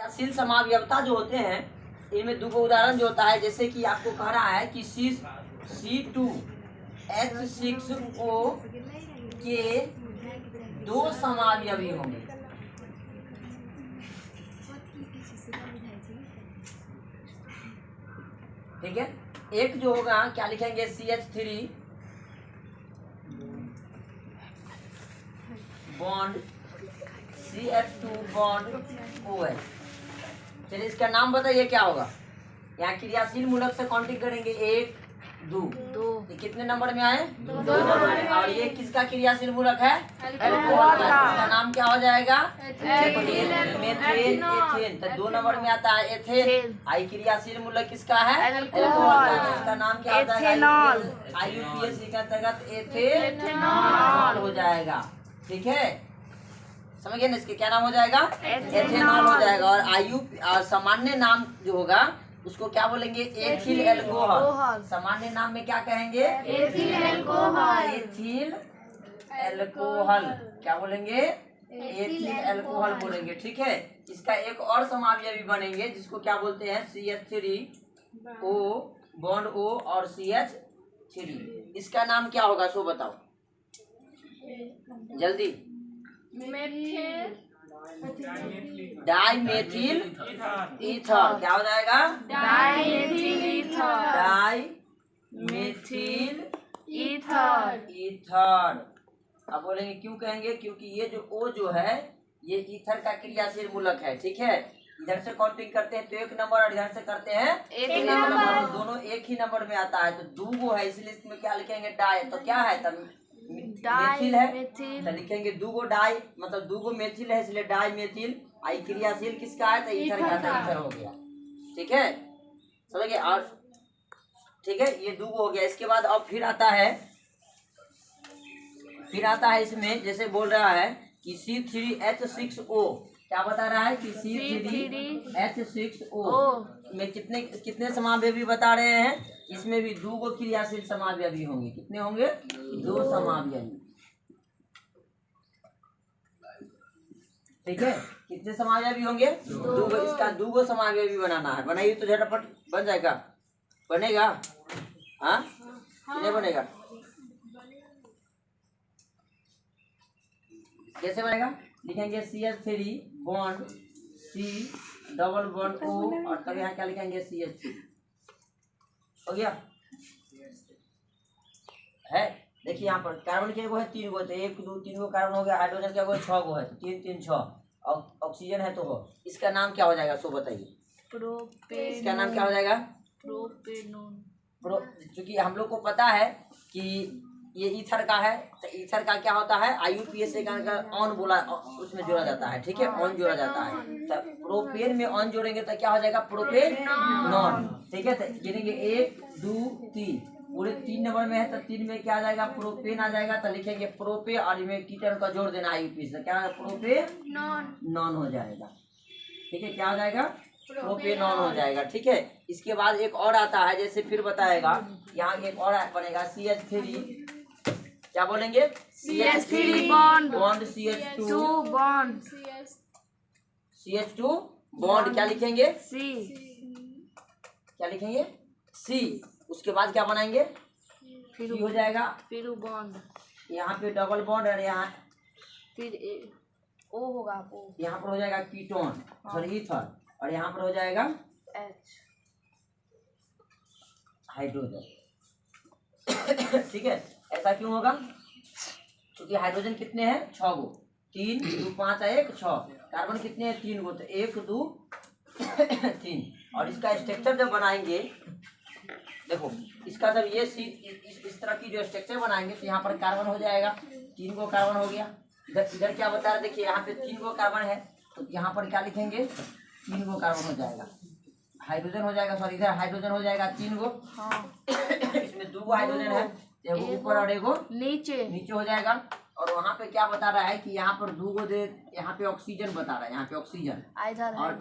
क्रियाशील समावयवता जो होते हैं इनमें दो उदाहरण जो होता है, जैसे कि आपको कह रहा है कि C2H6O के दो समावयवी होंगे। ठीक है, एक जो होगा क्या लिखेंगे CH3 bond CH2 bond OH। चलिए इसका नाम बताइए क्या होगा। यहाँ क्रियाशील मूलक से काउंटिंग करेंगे 1 2 ये कितने नंबर में आए? 2 नंबर में। और ये किसका क्रियाशील मूलक है? अल्कोहल का। इसका नाम क्या हो जाएगा? Methane ethane. तो 2 नंबर में आता है एथेन। आई क्रियाशील मूलक किसका है? अल्कोहल का। इसका नाम क्या होता है? IUPAC के अंतर्गत एथेनॉल हो जाएगा। ठीक है, समझ गए ना? इसके क्या नाम हो जाएगा? एथेनॉल हो जाएगा। और और सामान्य नाम जो होगा उसको क्या बोलेंगे? Ethyl alcohol. सामान्य नाम में क्या कहेंगे? Ethyl alcohol. एथिल एल्कोहल क्या बोलेंगे? एथिल एल्कोहल बोलेंगे। ठीक है, इसका एक और समावयवी बनेंगे जिसको क्या बोलते हैं? CH3O बॉन्ड O और CH3। इसका नाम क्या होगा सो बताओ जल्दी। Dimethyl ether. क्या हो जाएगा? Dimethyl ether. अब बोलेंगे क्यों कहेंगे? क्योंकि ये जो O जो है ये ईथर का क्रियाशील मूलक है। ठीक है, इधर से काउंटिंग करते हैं तो 1 नंबर और इधर से करते हैं 1 नंबर। दोनों एक ही नंबर में आता है तो 2 है, इसलिए इसमें क्या लिखेंगे? डाई। तो क्या है? तब मेथिल है तो लिखेंगे 2 डाई, मतलब 2 मेथिल है इसलिए डाई मेथिल। आई क्रियाशील किसका है? तो ईथर का। ईथर हो गया। ठीक है, समझ गए? और ठीक है, ये 2 हो गया। इसके बाद अब फिर आता है इसमें, जैसे बोल रहा है कि C3H6O। क्या बता रहा है कि C3H6O में कितने समावयवी बता रहे हैं? इसमें भी 2 क्रियाशील समावयवी होंगे। कितने होंगे? 2 समावयवी। ठीक है, कितने समावयवी होंगे? 2। इसका 2 समावयवी बनाना है। बनाइए तो झटपट बन जाएगा। बनेगा? हाँ, नहीं बनेगा? कैसे बनेगा? लिखेंगे CH3 bond C double bond O और तब यहाँ क्या लिखेंगे? CH3 हो गया है। देखिए यहाँ पर कार्बन के है 3 गो, तो 1 2 3 गो कार्बन हो गया। हाइड्रोजन क्या 6 गो है, तो 3 3 6। और ऑक्सीजन है तो हो। इसका नाम क्या हो जाएगा सो बताइए। इसका नाम क्या हो जाएगा? प्रोपेनॉन। क्योंकि हम लोग को पता है कि ये ईथर का है, तो ईथर का क्या होता है? IUPAC का ऑन बोला उसमें जोड़ा जाता है। ठीक है, ऑन जोड़ा जाता है। तो प्रोपेन में ऑन जोड़ेंगे तो क्या हो जाएगा? प्रोपेनॉन। ठीक है, तो गिनेंगे 1 2 3 पूरे 3 नंबर में है तो 3 में क्या आ जाएगा? प्रोपेन आ जाएगा। तो लिखेंगे प्रोपे और इनमें कीटन का जोड़ देना IUPAC से। क्या प्रोपेनॉन हो जाएगा। ठीक है, क्या हो जाएगा? प्रोपेनॉन हो जाएगा। ठीक है, इसके बाद एक और आता है, जैसे फिर बताएगा। यहाँ एक और बनेगा CH3। क्या बोलेंगे? CH3 bond CH2 bond CH2 bond क्या लिखेंगे? C। क्या लिखेंगे? C। उसके बाद क्या बनाएंगे? फिर हो जाएगा फिर बॉन्ड। यहाँ पे डबल बॉन्ड और यहाँ फिर O होगा। यहाँ पर हो जाएगा कीटोन सॉरी ईथर, और यहाँ पर हो जाएगा H हाइड्रोजन। ठीक है, ऐसा क्यों होगा? क्योंकि हाइड्रोजन कितने हैं? 6 गो। 3 2 5 1 6। कार्बन कितने हैं? 3 गो, तो 1 2 3। और इसका स्ट्रक्चर जब बनाएंगे, देखो इसका जब ये इस तरह की जो स्ट्रक्चर बनाएंगे तो यहाँ पर कार्बन हो जाएगा। 3 गो कार्बन हो गया। इधर क्या बता रहे? देखिए यहाँ पे 3 गो कार्बन है, तो यहाँ पर क्या लिखेंगे? 3 गो कार्बन हो जाएगा। हाइड्रोजन हो जाएगा, सॉरी इधर हाइड्रोजन हो जाएगा 3 गो। इसमें 2 गो हाइड्रोजन है, एगो ऊपर और एगो नीचे हो जाएगा। और वहाँ पे क्या बता रहा है कि यहाँ पर 2 गो दे, यहाँ पे ऑक्सीजन बता रहा है। यहाँ पे ऑक्सीजन और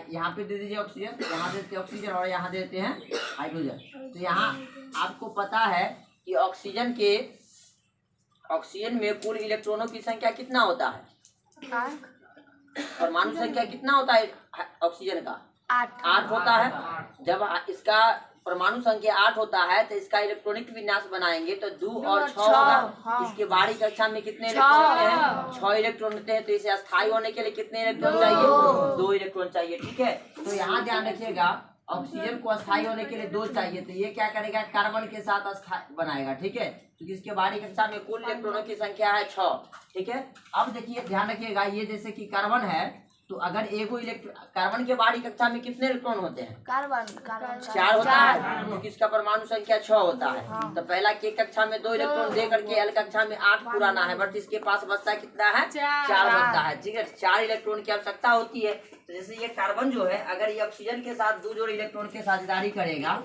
यहाँ पे दे दीजिए ऑक्सीजन, यहाँ देते ऑक्सीजन और यहाँ देते हैं हाइड्रोजन। तो यहाँ आपको पता है कि ऑक्सीजन में कुल इलेक्ट्रॉनों की संख्या कितना होता है? परमाणु संख्या कितना होता है ऑक्सीजन का? 8 होता है। जब इसका परमाणु संख्या 8 होता है तो इसका इलेक्ट्रॉनिक विन्यास बनाएंगे तो 2 और 6 होगा। इसके बाहरी कक्षा में कितने इलेक्ट्रॉन होते हैं? 6 इलेक्ट्रॉन होते हैं। तो इसे अस्थायी होने के लिए कितने इलेक्ट्रॉन चाहिए? 2 इलेक्ट्रॉन चाहिए। ठीक है, तो यहाँ ध्यान रखिएगा, ऑक्सीजन को अस्थायी होने के लिए 2 चाहिए, तो ये क्या करेगा? कार्बन के साथ अस्थायी बनाएगा। ठीक है, क्योंकि इसके बाहरी कक्षा में कुल इलेक्ट्रॉनों की संख्या है 6। ठीक है, अब देखिए ध्यान रखिएगा, ये जैसे कि कार्बन है तो अगर एगो कार्बन के बाहरी कक्षा में कितने इलेक्ट्रॉन होते हैं? कार्बन 4 होता है, क्योंकि इसका परमाणु संख्या 6 होता है। तो पहला के कक्षा में 2 इलेक्ट्रॉन दे करके एल कक्षा में 8 पुराना है, बट इसके पास बचता कितना है? 4 बचता है। ठीक है, 4 इलेक्ट्रॉन की आवश्यकता होती है। तो जैसे ये कार्बन जो है, अगर ये ऑक्सीजन के साथ 2 जोड़ी इलेक्ट्रॉन के साझेदारी करेगा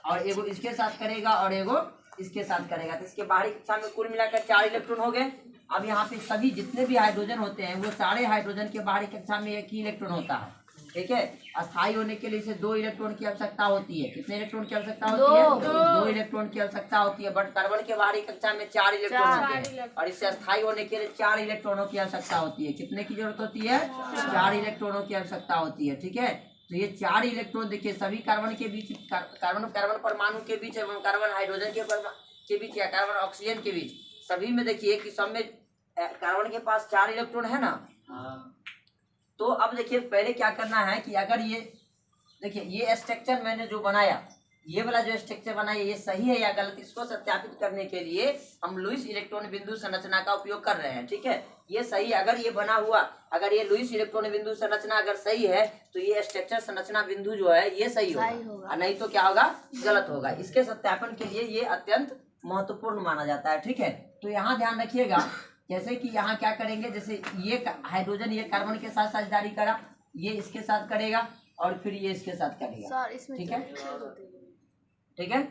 और एगो इसके साथ करेगा और एगो इसके साथ करेगा, तो इसके बाहरी कक्षा में कुल मिलाकर 4 इलेक्ट्रॉन हो गए। अब यहाँ पे सभी जितने भी हाइड्रोजन होते हैं वो सारे हाइड्रोजन के बाहरी कक्षा में एक ही इलेक्ट्रॉन होता है। ठीक है, अस्थायी होने के लिए इसे 2 इलेक्ट्रॉन की आवश्यकता होती है। कितने इलेक्ट्रॉन की आवश्यकता होती है? 2 इलेक्ट्रॉन की आवश्यकता होती है। बट कार्बन के बाहरी कक्षा में 4 इलेक्ट्रॉन होते हैं और इसे अस्थायी होने के लिए 4 इलेक्ट्रॉनों की आवश्यकता होती है। कितने की जरूरत होती है? 4 इलेक्ट्रॉनों की आवश्यकता होती है। ठीक है, तो ये 4 इलेक्ट्रॉन देखिए सभी कार्बन के बीच, कार्बन परमाणु के बीच एवं कार्बन हाइड्रोजन के बीच या कार्बन ऑक्सीजन के बीच, सभी में देखिए कि सब में कार्बन के पास 4 इलेक्ट्रॉन है ना। तो अब देखिए पहले क्या करना है कि अगर ये देखिए ये स्ट्रक्चर मैंने जो बनाया, ये वाला जो स्ट्रक्चर बनाया, ये सही है या गलत, इसको सत्यापित करने के लिए हम लुईस इलेक्ट्रॉन बिंदु संरचना का उपयोग कर रहे हैं। ठीक है, ये सही, अगर ये बना हुआ, अगर ये लुईस इलेक्ट्रॉन बिंदु संरचना अगर सही है तो ये स्ट्रक्चर संरचना बिंदु जो है ये सही होगा, और नहीं तो क्या होगा? गलत होगा। इसके सत्यापन के लिए ये अत्यंत महत्वपूर्ण माना जाता है। ठीक है, तो यहाँ ध्यान रखिएगा, जैसे कि यहाँ क्या करेंगे, जैसे ये हाइड्रोजन ये कार्बन के साथ साझेदारी करा, ये इसके साथ करेगा और फिर ये इसके साथ करेगा। ठीक है, ठीक है,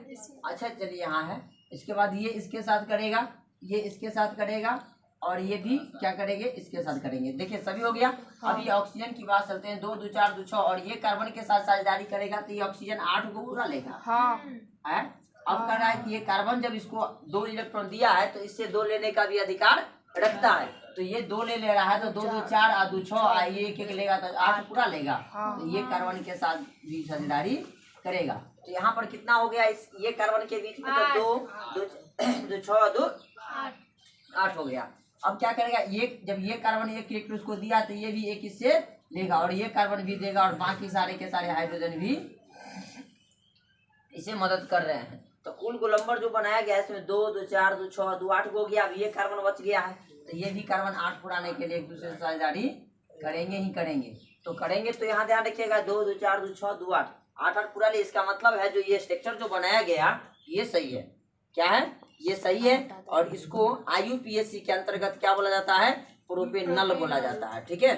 अच्छा चलिए यहाँ है। इसके बाद ये इसके साथ करेगा, ये इसके साथ करेगा और ये भी क्या करेंगे? इसके साथ करेंगे। देखिए सभी हो गया। अब ये ऑक्सीजन की बात चलते हैं, 2 2 4 2 6 और ये कार्बन के साथ साझेदारी करेगा तो ये ऑक्सीजन 8 को पूरा लेगा। है, अब कर रहा है कि ये कार्बन जब इसको 2 इलेक्ट्रॉन दिया है तो इससे 2 लेने का भी अधिकार रखता है। तो ये 2 ले रहा है तो 2 2 4 और 2 6, ये 1 1 लेगा तो 8 पूरा लेगा। तो ये कार्बन के साथ भी साझेदारी करेगा। तो यहाँ पर कितना हो गया? इस ये कार्बन के बीच में तो 2 6 2 8 हो गया। अब क्या करेगा? ये जब ये कार्बन 1 इलेक्ट्रॉन उसको दिया तो ये भी 1 इससे लेगा और ये कार्बन भी देगा और बाकी सारे के सारे हाइड्रोजन भी इसे मदद कर रहे हैं। तो कुल गोलंबर जो बनाया गया है इसमें 2 2 4 2 6 2 8 हो गया। अब ये कार्बन बच गया है तो ये भी कार्बन 8 पुराने के लिए एक दूसरे से साझेदारी करेंगे ही करेंगे। तो करेंगे तो यहाँ ध्यान रखिएगा 2 2 4 2 6 2 8 8 8 पूरा ले। इसका मतलब है जो ये स्ट्रक्चर जो बनाया गया ये सही है। क्या है? ये सही है और इसको IUPAC के अंतर्गत क्या बोला जाता है? प्रोपेनल बोला जाता है। ठीक है।